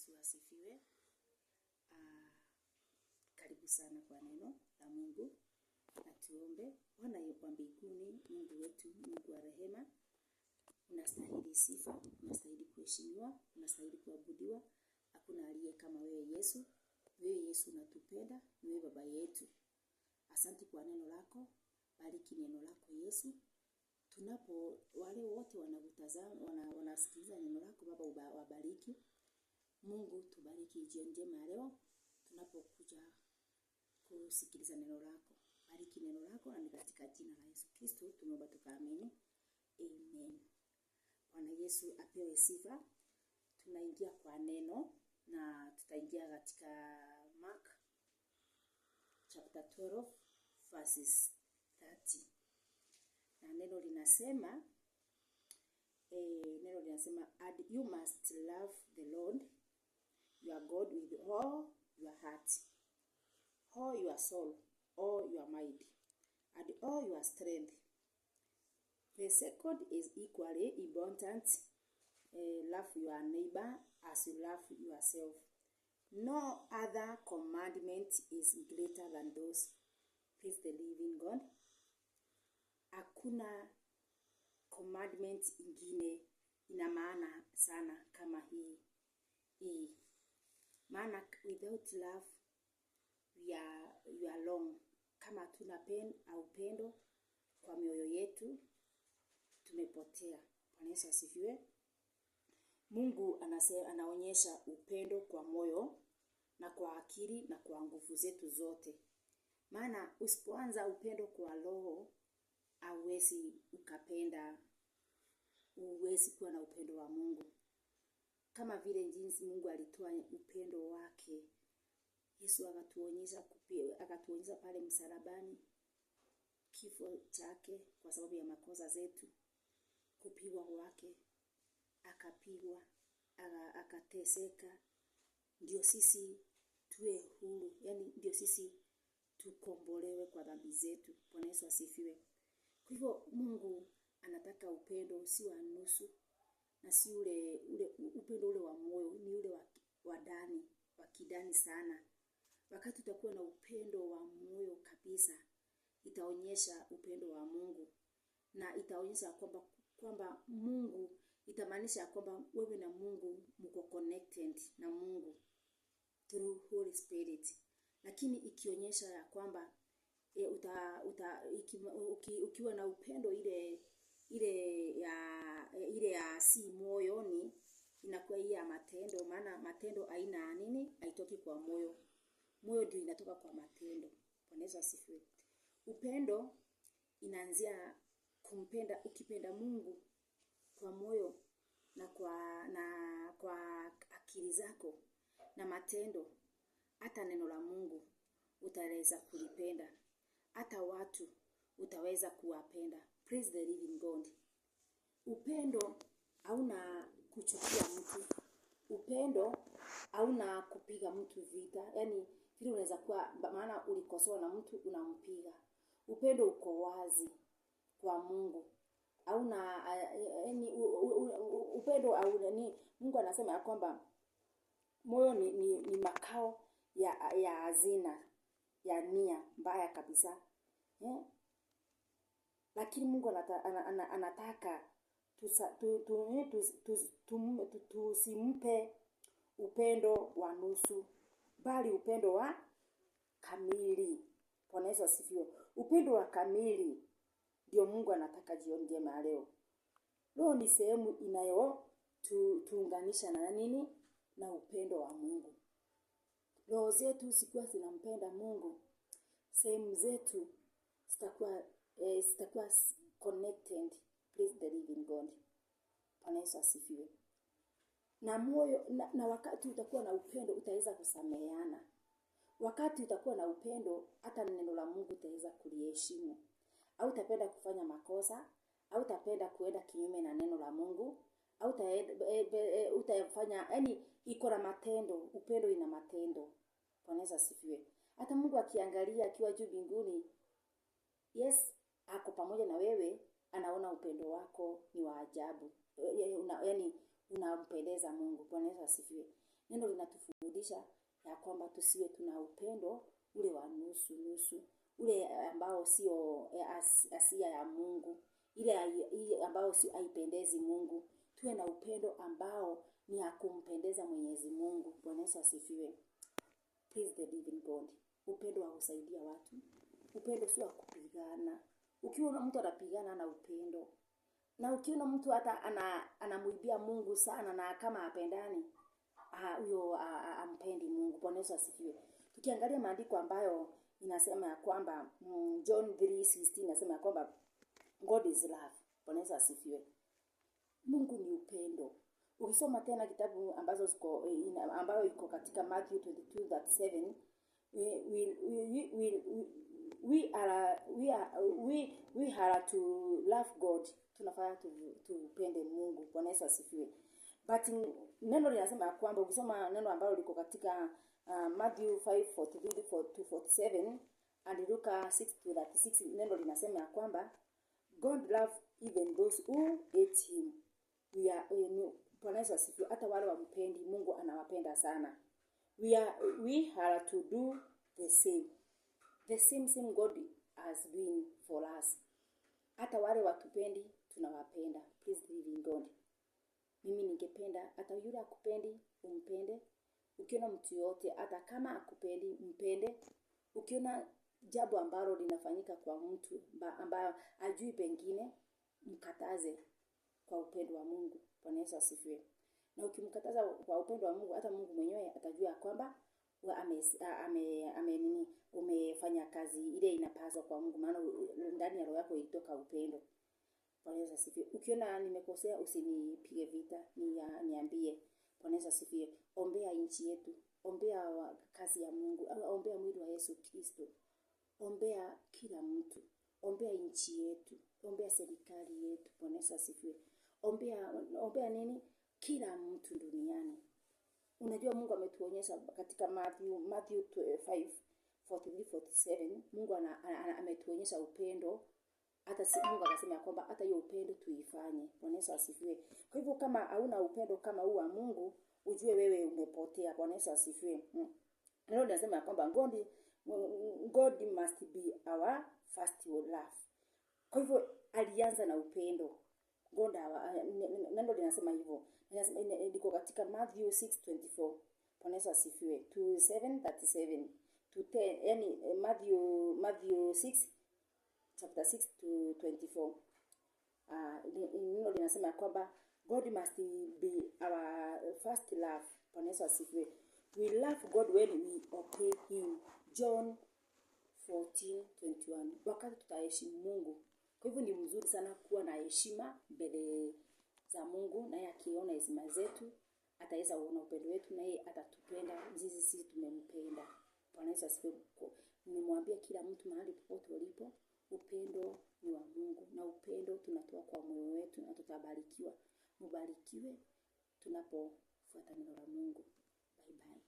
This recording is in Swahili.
Yesu asifiwe. Karibu sana kwa neno la Mungu. Na tuombe. Bwana yetu wa mbinguni, Mungu wetu, Mungu wa rehema, unastahili sifa, unastahili kuheshimiwa, unastahili kuabudiwa. Hakuna aliye kama wewe Yesu. Wewe Yesu unatupenda, wewe baba yetu. Asante kwa neno lako. Bariki neno lako Yesu. Tunapo wale wote wanakutazama, wanasikiliza neno lako Baba, wabariki. Mungu tubariki jioni njema leo tunapokuja kusikiliza neno lako. Bariki neno lako, na katika jina la Yesu Kristo tunaomba tukaamini. Amen. Bwana Yesu apewe sifa. Tunaingia kwa neno na tutaingia katika Mark chapter 12 verses 30. Na neno linasema and you must love the Lord your God with all your heart, all your soul, all your mind, and all your strength. The second is equally important. Love your neighbor as you love yourself. No other commandment is greater than those. Praise the living God. Hakuna commandment ingine ina maana sana kama hii. Maana without love we are alone. Kama tuna upendo kwa mioyo yetu tumepotea. Bwana Yesu asifiwe. Mungu anaonyesha upendo kwa moyo na kwa akili na kwa nguvu zetu zote. Maana usipoanza upendo kwa roho hauwezi ukapenda, huwezi kuwa na upendo wa Mungu. Kama vile jinsi Mungu alitoa upendo wake, Yesu akatuonyesha pale msalabani, kifo chake kwa sababu ya makosa zetu, kupigwa kwake, akapigwa, akateseka, ndio sisi tuwe huru, yani ndio sisi tukombolewe kwa dhambi zetu. Bwana Yesu asifiwe. Kwa hivyo Mungu anataka upendo si wa nusu, na si ule upendo ule wa moyo, ni ule wa ndani, wa kidani sana. Wakati utakuwa na upendo wa moyo kabisa, itaonyesha upendo wa Mungu, na itaonyesha kwamba Mungu, itamaanisha kwamba wewe na Mungu mko connected na Mungu through Holy Spirit. Lakini ikionyesha ya kwamba ukiwa na upendo ile ya si moyoni, inakuwa hii ya matendo. Maana matendo haina nini, haitoki kwa moyo. Moyo ndio inatoka kwa matendo. Bwana Yesu asifiwe. Upendo inaanzia kumpenda, ukipenda Mungu kwa moyo na kwa akili zako na matendo, hata neno la Mungu utaweza kulipenda, hata watu utaweza kuwapenda. Praise the living God. Upendo hauna kuchukia mtu. Upendo hauna kupiga mtu vita. Yani vile unaweza kuwa, maana ulikosoa na mtu unampiga. Upendo uko wazi kwa Mungu. Hauna upendo hauna Mungu anasema ya kwamba moyo ni makao ya hazina ya nia mbaya kabisa. Lakini Mungu anataka tusimpe upendo wa nusu, bali upendo wa kamili. Bwana Yesu asifiwe. Upendo wa kamili ndio Mungu anataka jioni njema leo. Roho ni sehemu tuunganisha na nini? Na upendo wa Mungu. Roho zetu zikuwa zinampenda Mungu, sehemu zetu zitakuwa connected. Praise the living God. Bwana Yesu asifiwe. Na moyo na wakati utakuwa na upendo utaweza kusameheana. Wakati utakuwa na upendo, hata neno la Mungu utaweza kuliheshimu. Au utapenda kufanya makosa, au utapenda kuenda kinyume na neno la Mungu, au utafanya, yani iko na matendo. Upendo ina matendo. Bwana Yesu asifiwe. Hata Mungu akiangalia akiwa juu mbinguni, yes, ako pamoja na wewe, anaona upendo wako ni wa ajabu. Yani unampendeza Mungu. Bwana Yesu asifiwe. Neno linatufundisha ya kwamba tusiwe tuna upendo ule wa nusu nusu, ule ambao sio asia ya Mungu, ile ambao sio haipendezi Mungu. Tuwe na upendo ambao ni ya kumpendeza Mwenyezi Mungu. Bwana Yesu asifiwe. Praise the living God. Upendo wa kusaidia watu. Upendo sio wa kupigana. Ukiona mtu anapigana na upendo, na ukiona mtu hata anamuibia Mungu sana na kama hapendani, huyo ampendi Mungu. Bwana Yesu asifiwe. Tukiangalia maandiko ambayo inasema ya kwamba John 3:16 inasema ya kwamba God is love. Bwana Yesu asifiwe. Mungu ni upendo. Ukisoma tena kitabu ambazo ziko ambayo iko katika Matthew 22:7, we are to love God. Tunafaa tupende Mungu. Bwana Yesu asifiwe. But neno linasema kwamba ukisoma neno ambalo liko katika Matthew 5:43-47 and Luka 6:36, neno linasema kwamba God love even those who hate him. Bwana Yesu asifiwe. Hata wale wampendi Mungu anawapenda sana. We are to do the same. The same God has been for us. Hata wale watupendi tunawapenda. Please believe in God. Mimi ningependa hata yule akupendi umpende. Ukiona mtu yote hata kama akupendi mpende. Ukiona jambo ambalo linafanyika kwa mtu ambayo ajui pengine, mkataze kwa upendo wa Mungu. Bwana Yesu asifiwe. Na ukimkataza kwa upendo wa Mungu, hata Mungu mwenyewe atajua kwamba umefanya kazi ile inapaswa kwa Mungu, maana ndani ya roho yako ilitoka upendo. Bwana Yesu asifiwe. Ukiona nimekosea usinipige vita, niambie. Bwana Yesu asifiwe. Ombea nchi yetu, ombea kazi ya Mungu, ombea mwili wa Yesu Kristo. Ombea kila mtu, ombea nchi yetu, ombea serikali yetu. Bwana Yesu asifiwe. Ombea nini? Kila mtu duniani. Unajua Mungu ametuonyesha katika Matthew 5:43-47, Mungu ametuonyesha upendo. Hata Mungu akasema kwamba hata hiyo upendo tuifanye. Bwana Yesu asifiwe. Kwa hivyo kama hauna upendo kama huu wa Mungu, ujue wewe umepotea. Bwana Yesu asifiwe. Ndio nasema kwamba God must be our first love. Kwa hivyo alianza na upendo. Neno linasema hivyo. Liko katika Matthew 6:24. Bwana Yesu asifiwe. To 7:37 to 10, yani Matthew 6 chapter 6-24. Neno linasema kwamba God must be our first love. Bwana Yesu asifiwe. We love God when we obey him. John 14:21. Wakati tutaheshimu Mungu. Kwa hivyo ni mzuri sana kuwa na heshima mbele za Mungu, naye akiona heshima zetu ataweza kuona upendo wetu, naye atatupenda jinsi sisi tumempenda. Bwana Yesu asifiwe. Nimemwambia kila mtu mahali popote ulipo, upendo ni wa Mungu, na upendo tunatoa kwa moyo wetu na tutabarikiwa. Mbarikiwe tunapofuata neno la Mungu. Bye bye.